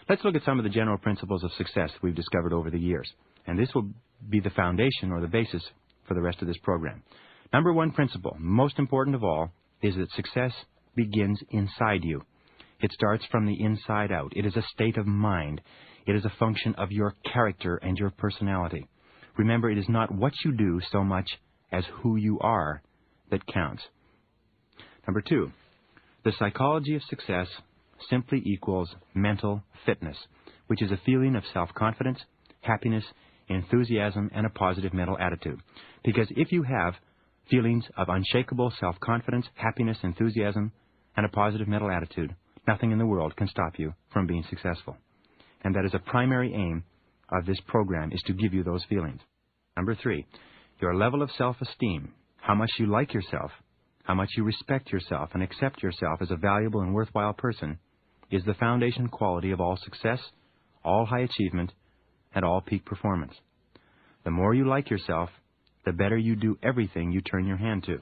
Let's look at some of the general principles of success we've discovered over the years, and this will be the foundation or the basis for the rest of this program. Number one principle, most important of all, is that success begins inside you. It starts from the inside out. It is a state of mind. It is a function of your character and your personality. Remember, it is not what you do so much as who you are that counts. Number two, the psychology of success simply equals mental fitness, which is a feeling of self-confidence, happiness, enthusiasm, and a positive mental attitude. Because if you have feelings of unshakable self-confidence, happiness, enthusiasm, and a positive mental attitude, nothing in the world can stop you from being successful. And that is a primary aim of this program, is to give you those feelings. Number three, your level of self-esteem, how much you like yourself, how much you respect yourself and accept yourself as a valuable and worthwhile person, is the foundation quality of all success, all high achievement, and all peak performance. The more you like yourself, the better you do everything you turn your hand to.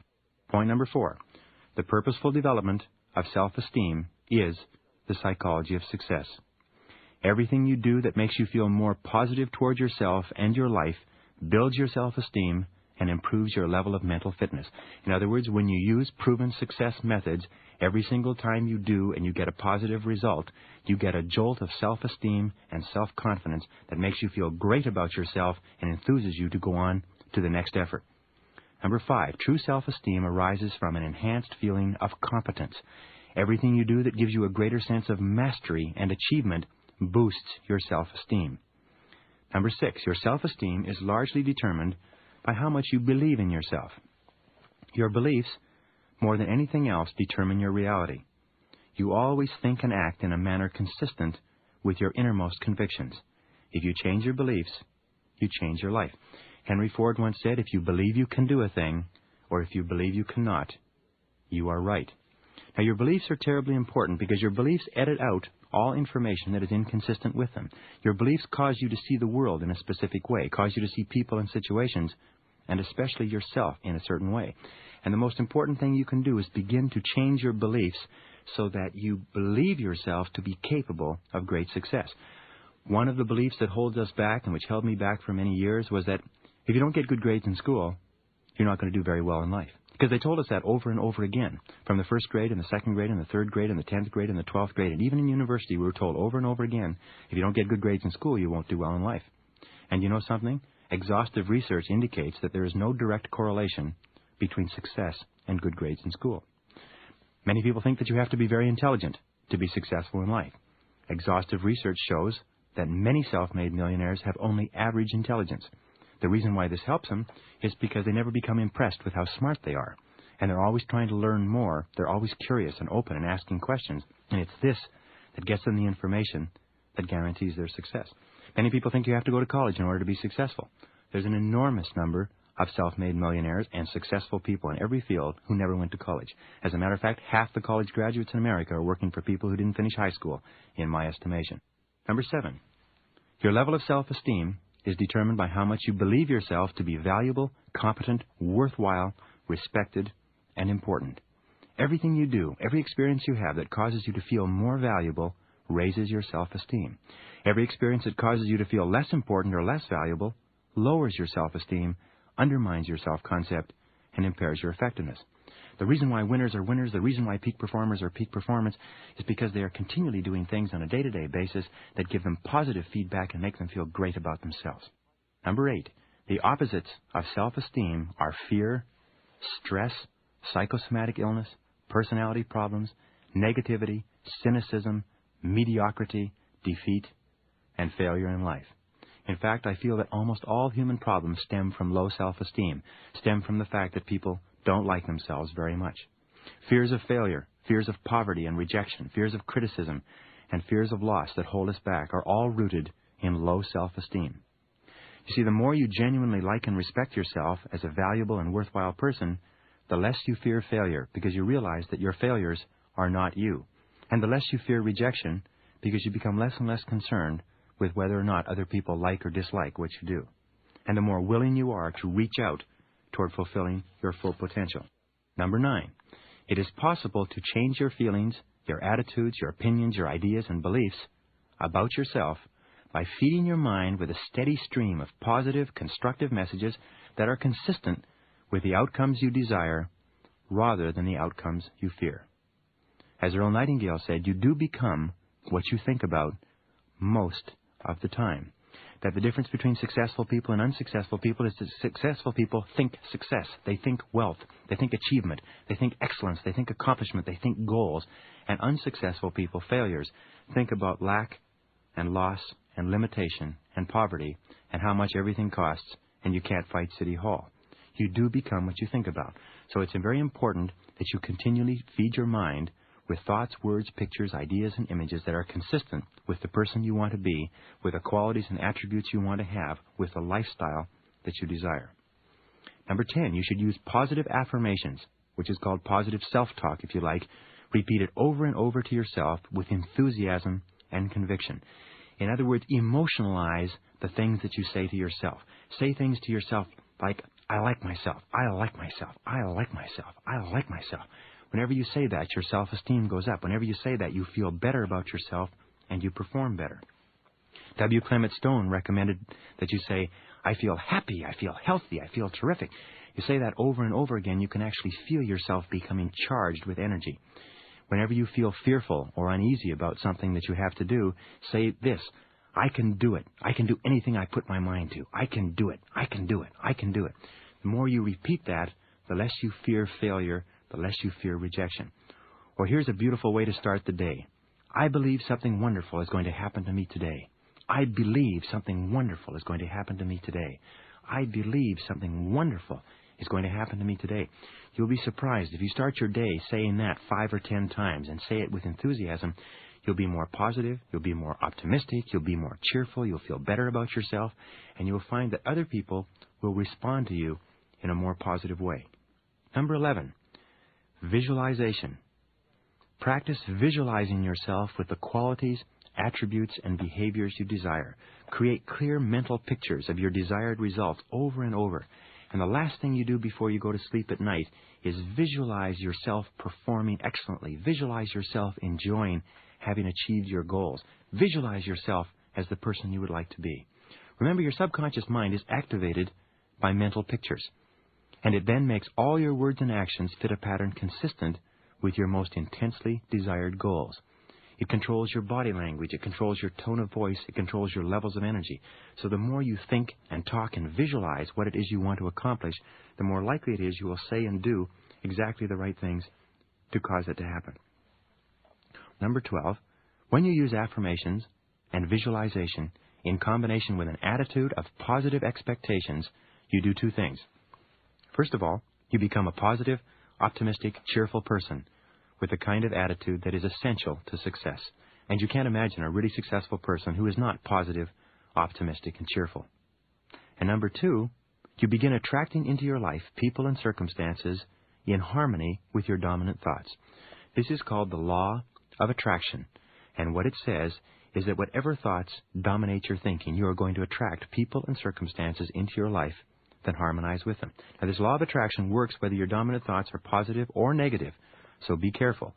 Point number four, the purposeful development of self-esteem is the psychology of success. Everything you do that makes you feel more positive toward yourself and your life builds your self-esteem and improves your level of mental fitness. In other words, when you use proven success methods, every single time you do and you get a positive result, you get a jolt of self-esteem and self-confidence that makes you feel great about yourself and enthuses you to go on to the next effort. Number five, true self-esteem arises from an enhanced feeling of competence. Everything you do that gives you a greater sense of mastery and achievement boosts your self-esteem. Number six, your self-esteem is largely determined by how much you believe in yourself. Your beliefs, more than anything else, determine your reality. You always think and act in a manner consistent with your innermost convictions. If you change your beliefs, you change your life. Henry Ford once said, if you believe you can do a thing, or if you believe you cannot, you are right. Now, your beliefs are terribly important because your beliefs edit out all information that is inconsistent with them. Your beliefs cause you to see the world in a specific way, cause you to see people and situations, and especially yourself, in a certain way. And the most important thing you can do is begin to change your beliefs so that you believe yourself to be capable of great success. One of the beliefs that holds us back, and which held me back for many years, was that if you don't get good grades in school, you're not going to do very well in life. Because they told us that over and over again, from the first grade and the second grade and the third grade and the 10th grade and the 12th grade, and even in university we were told over and over again, if you don't get good grades in school, you won't do well in life. And you know something? Exhaustive research indicates that there is no direct correlation between success and good grades in school. Many people think that you have to be very intelligent to be successful in life. Exhaustive research shows that many self-made millionaires have only average intelligence. The reason why this helps them is because they never become impressed with how smart they are. And they're always trying to learn more. They're always curious and open and asking questions. And it's this that gets them the information that guarantees their success. Many people think you have to go to college in order to be successful. There's an enormous number of self-made millionaires and successful people in every field who never went to college. As a matter of fact, half the college graduates in America are working for people who didn't finish high school, in my estimation. Number seven, your level of self-esteem is determined by how much you believe yourself to be valuable, competent, worthwhile, respected, and important. Everything you do, every experience you have that causes you to feel more valuable raises your self-esteem. Every experience that causes you to feel less important or less valuable lowers your self-esteem, undermines your self-concept, and impairs your effectiveness. The reason why winners are winners, the reason why peak performers are peak performers, is because they are continually doing things on a day-to-day basis that give them positive feedback and make them feel great about themselves. Number eight, the opposites of self-esteem are fear, stress, psychosomatic illness, personality problems, negativity, cynicism, mediocrity, defeat, and failure in life. In fact, I feel that almost all human problems stem from low self-esteem, stem from the fact that people don't like themselves very much. Fears of failure, fears of poverty and rejection, fears of criticism, and fears of loss that hold us back are all rooted in low self-esteem. You see, the more you genuinely like and respect yourself as a valuable and worthwhile person, the less you fear failure because you realize that your failures are not you. And the less you fear rejection because you become less and less concerned with whether or not other people like or dislike what you do. And the more willing you are to reach out toward fulfilling your full potential. Number 9, it is possible to change your feelings, your attitudes, your opinions, your ideas, and beliefs about yourself by feeding your mind with a steady stream of positive, constructive messages that are consistent with the outcomes you desire rather than the outcomes you fear. As Earl Nightingale said, you do become what you think about most of the time. That the difference between successful people and unsuccessful people is that successful people think success. They think wealth. They think achievement. They think excellence. They think accomplishment. They think goals. And unsuccessful people, failures, think about lack and loss and limitation and poverty and how much everything costs, and you can't fight City Hall. You do become what you think about. So it's very important that you continually feed your mind with thoughts, words, pictures, ideas, and images that are consistent with the person you want to be, with the qualities and attributes you want to have, with the lifestyle that you desire. Number 10, you should use positive affirmations, which is called positive self-talk, if you like. Repeat it over and over to yourself with enthusiasm and conviction. In other words, emotionalize the things that you say to yourself. Say things to yourself like, I like myself, I like myself, I like myself, I like myself. Whenever you say that, your self-esteem goes up. Whenever you say that, you feel better about yourself and you perform better. W. Clement Stone recommended that you say, I feel happy, I feel healthy, I feel terrific. You say that over and over again, you can actually feel yourself becoming charged with energy. Whenever you feel fearful or uneasy about something that you have to do, say this, I can do it. I can do anything I put my mind to. I can do it. I can do it. I can do it. The more you repeat that, the less you fear failure, the less you fear rejection. Or here's a beautiful way to start the day. I believe something wonderful is going to happen to me today. I believe something wonderful is going to happen to me today. I believe something wonderful is going to happen to me today. You'll be surprised if you start your day saying that 5 or 10 times and say it with enthusiasm. You'll be more positive, you'll be more optimistic, you'll be more cheerful, you'll feel better about yourself, and you'll find that other people will respond to you in a more positive way. Number 11. Visualization. Practice visualizing yourself with the qualities, attributes, and behaviors you desire. Create clear mental pictures of your desired results over and over. And the last thing you do before you go to sleep at night is visualize yourself performing excellently. Visualize yourself enjoying having achieved your goals. Visualize yourself as the person you would like to be. Remember, your subconscious mind is activated by mental pictures. And it then makes all your words and actions fit a pattern consistent with your most intensely desired goals. It controls your body language. It controls your tone of voice. It controls your levels of energy. So the more you think and talk and visualize what it is you want to accomplish, the more likely it is you will say and do exactly the right things to cause it to happen. Number 12, when you use affirmations and visualization in combination with an attitude of positive expectations, you do two things. First of all, you become a positive, optimistic, cheerful person with the kind of attitude that is essential to success. And you can't imagine a really successful person who is not positive, optimistic, and cheerful. And number 2, you begin attracting into your life people and circumstances in harmony with your dominant thoughts. This is called the law of attraction. And what it says is that whatever thoughts dominate your thinking, you are going to attract people and circumstances into your life that harmonize with them. Now, this law of attraction works whether your dominant thoughts are positive or negative. So be careful.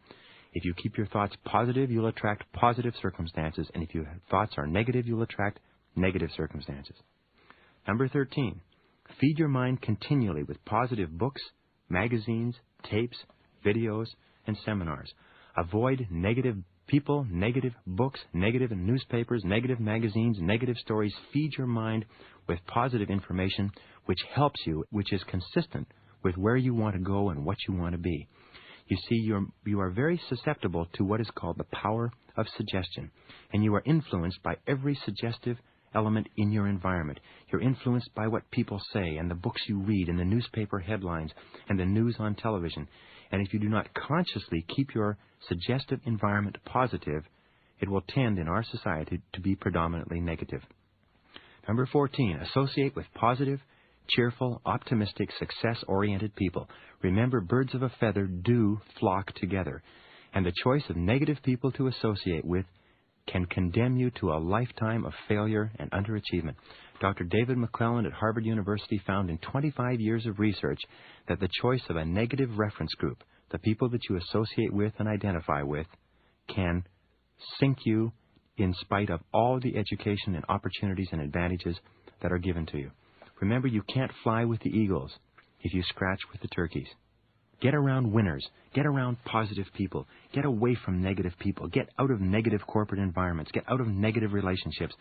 If you keep your thoughts positive, you'll attract positive circumstances. And if your thoughts are negative, you'll attract negative circumstances. Number 13, feed your mind continually with positive books, magazines, tapes, videos, and seminars. Avoid negative people, negative books, negative newspapers, negative magazines, negative stories. Feed your mind with positive information which helps you, which is consistent with where you want to go and what you want to be. You see, you are very susceptible to what is called the power of suggestion, and you are influenced by every suggestive element in your environment. You're influenced by what people say and the books you read and the newspaper headlines and the news on television. And if you do not consciously keep your suggestive environment positive, it will tend in our society to be predominantly negative. Number 14, associate with positive, cheerful, optimistic, success-oriented people. Remember, birds of a feather do flock together, and the choice of negative people to associate with can condemn you to a lifetime of failure and underachievement. Dr. David McClelland at Harvard University found in 25 years of research that the choice of a negative reference group, the people that you associate with and identify with, can sink you in spite of all the education and opportunities and advantages that are given to you. Remember, you can't fly with the eagles if you scratch with the turkeys. Get around winners. Get around positive people. Get away from negative people. Get out of negative corporate environments. Get out of negative relationships.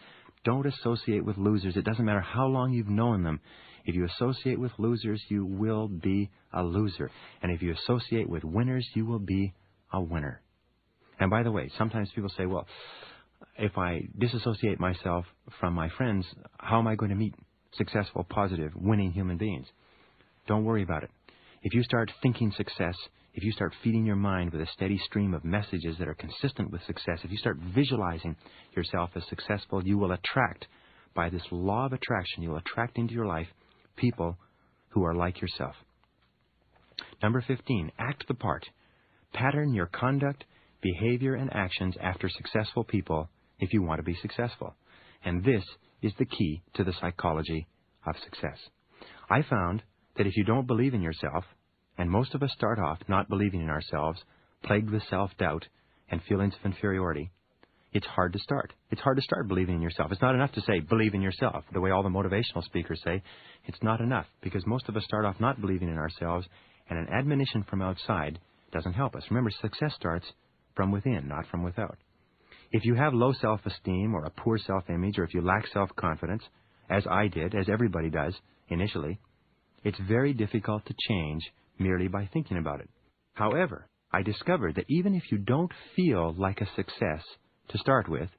Don't associate with losers. It doesn't matter how long you've known them. If you associate with losers, you will be a loser. And if you associate with winners, you will be a winner. And by the way, sometimes people say, well, if I disassociate myself from my friends, how am I going to meet successful, positive, winning human beings? Don't worry about it. If you start thinking success, if you start feeding your mind with a steady stream of messages that are consistent with success, if you start visualizing yourself as successful, you will attract, by this law of attraction, you'll attract into your life people who are like yourself. Number 15, act the part. Pattern your conduct, behavior, and actions after successful people if you want to be successful. And this is the key to the psychology of success. I found that if you don't believe in yourself, and most of us start off not believing in ourselves, plagued with self-doubt and feelings of inferiority, it's hard to start. It's hard to start believing in yourself. It's not enough to say, believe in yourself, the way all the motivational speakers say. It's not enough, because most of us start off not believing in ourselves, and an admonition from outside doesn't help us. Remember, success starts from within, not from without. If you have low self-esteem or a poor self-image, or if you lack self-confidence, as I did, as everybody does initially, it's very difficult to change merely by thinking about it. However, I discovered that even if you don't feel like a success to start with,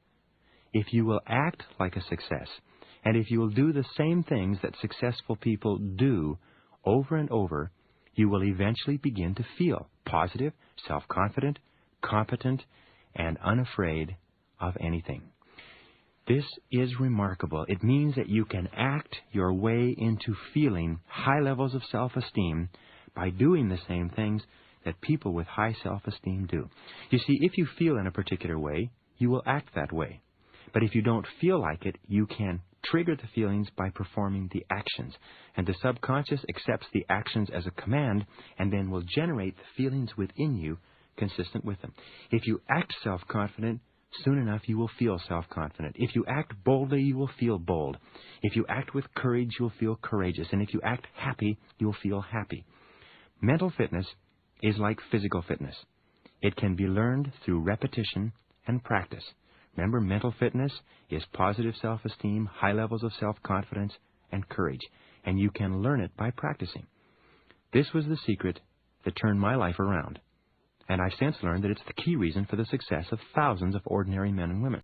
if you will act like a success, and if you will do the same things that successful people do over and over, you will eventually begin to feel positive, self-confident, competent, and unafraid of anything. This is remarkable. It means that you can act your way into feeling high levels of self-esteem by doing the same things that people with high self-esteem do. You see, if you feel in a particular way, you will act that way. But if you don't feel like it, you can trigger the feelings by performing the actions. And the subconscious accepts the actions as a command and then will generate the feelings within you consistent with them. If you act self-confident, soon enough you will feel self-confident. If you act boldly, you will feel bold. If you act with courage, you'll feel courageous. And if you act happy, you'll feel happy. Mental fitness is like physical fitness. It can be learned through repetition and practice. Remember, mental fitness is positive self-esteem, high levels of self-confidence, and courage. And you can learn it by practicing. This was the secret that turned my life around. And I've since learned that it's the key reason for the success of thousands of ordinary men and women.